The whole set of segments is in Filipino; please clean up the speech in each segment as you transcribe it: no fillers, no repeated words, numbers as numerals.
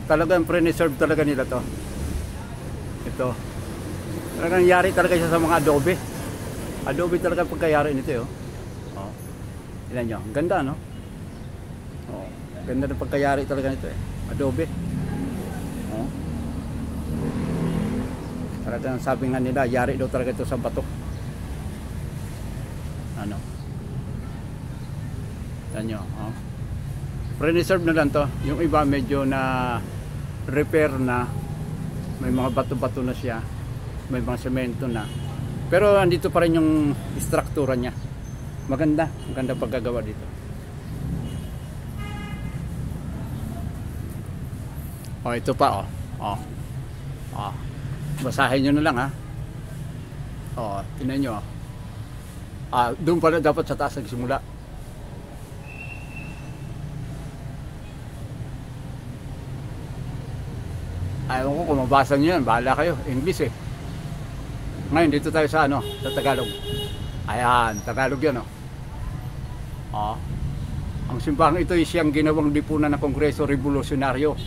Talagang pre-reserve talaga nila to. Ito. Talagang yari talaga siya sa mga adobe. Adobe talaga pagkayari nito eh. Oh. Tingnan nyo. Ang ganda no? Oh. Ganda ng pagkayari talaga nito eh. Adobe. Oh. Talagang sabi nga nila, yari daw talaga ito sa bato. Ano? Tingnan nyo. Oh. Pre-reserve na lang to. Yung iba medyo na repair na. May mga bato-bato na siya. May mga semento na. Pero andito pa rin yung struktura niya. Maganda. Maganda paggagawa dito. Oh, ito pa oh. Oh. Oh. Basahin nyo na lang ha. Oh, tingnan nyo. Doon pala dapat sa taas nagsimula. Ayaw ko kung mabasa nyo yan, bahala kayo, English eh. Ngayon dito tayo sa ano, sa Tagalog. Ayan, Tagalog yan oh. Ang simbahang ito ay siyang ginawang lipunan ng Kongreso Revolusyonaryo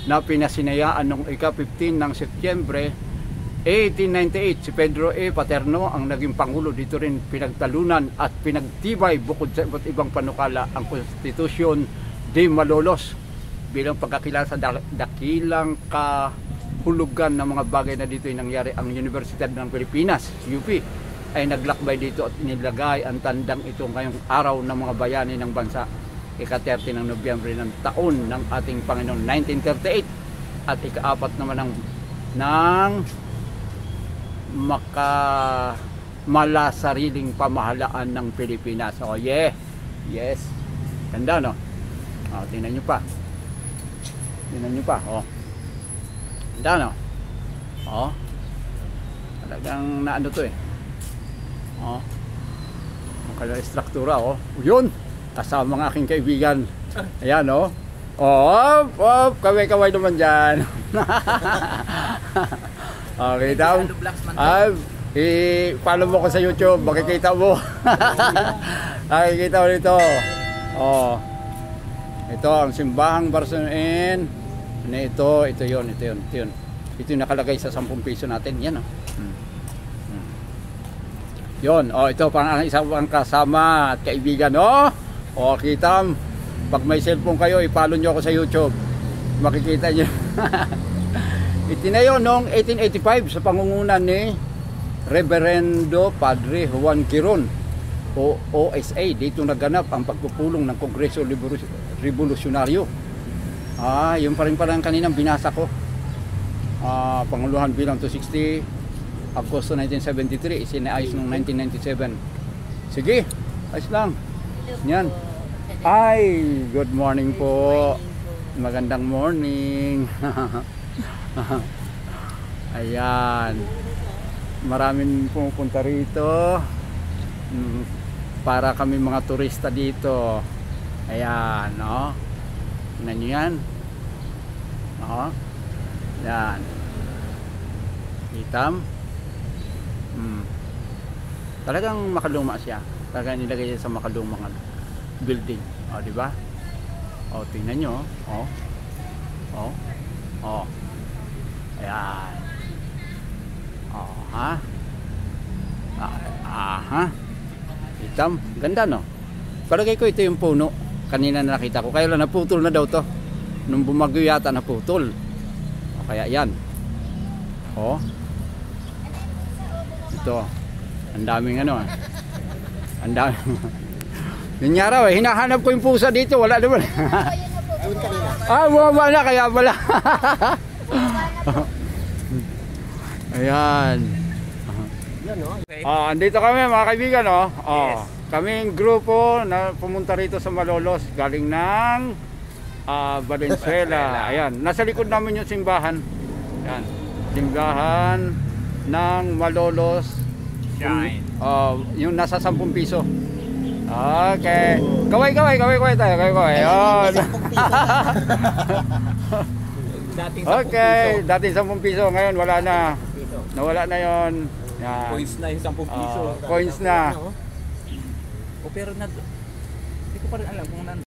na pinasinayaan noong ika-15 ng Setyembre 1898. Si Pedro E. Paterno ang naging pangulo. Dito rin pinagtalunan at pinagtibay bukod sa iba't ibang panukala ang Konstitusyon de Malolos bilang pagkakilala sa dakilang kahulugan ng mga bagay na dito ay nangyari. Ang Universidad ng Pilipinas, UP, ay naglakbay dito at inilagay ang tandang ito ngayong araw ng mga bayani ng bansa, ika-30 ng Nobyembre ng taon ng ating Panginoon 1938 at ika-4 naman ng malasariling pamahalaan ng Pilipinas. Oh yeah, yes, ganda no? Tingnan nyo pa. Tingnan nyo pa, oh. Ganda no? Oh. Talagang naano to eh. Oh. Ang kaya struktura, oh. Yun! Kasama ng aking kaibigan. Ayan, oh. Oh, oh, kaway-kaway naman dyan. Okay, down. I-follow mo ko sa YouTube, makikita mo. Makikita mo dito. Oh. Ito ang simbahang Barsonoin. Ito yun. Ito yung nakalagay sa 10 piso natin. Yan oh. Yun, oh, ito pang isang kasama at kaibigan, oh. Oh, kita. Pag may cellphone kayo, i-follow nyo ako sa YouTube. Makikita nyo. Itinayo noong 1885 sa pangungunan ni Reverendo Padre Juan Quiron o OSA. Dito naganap ang pagpupulong ng Kongreso Revolusyonaryo. Yung pa rin pala ang kaninang binasa ko. Panguluhan bilang 260, Agosto 1973, isinaayos noong 1997. Sige, ayos lang. Yan. Ay, good morning po. Magandang morning. Ayan. Maraming pumupunta rito. Para kami mga turista dito. Ayan, no? Tingnan nyo yan. No? Yan. Itam. Talagang makaluma siya. Talagang nilagay siya sa makalumang building. O, diba? O, tingnan nyo. O. O. O. Ayan. O, ha? Ha? Itam. Ganda, no? Palagay ko ito yung puno. Kanina na nakita ko. Kaya lang naputol na daw to. Nung bumagyo yata naputol. O, kaya yan. O. Ito. Ang daming ano. Ang daming. Yun nga raw, hinahanap ko yung pusa dito. Wala naman. Bumaba na kaya pala. Ayan. Andito kami mga kaibigan, no? Yes. Kaming grupo na pumunta rito sa Malolos galing ng Valenzuela. Ayan, nasa likod namin yung simbahan. Ayan, simbahan ng Malolos. Yung nasa 10 piso. Okay. Kaway tayo. Ayun. Okay, dating 10 piso, ngayon wala na. Nawala na 'yon. Yan. Coins na yung 10 piso. Coins na. O pero hindi ko pa rin alam kung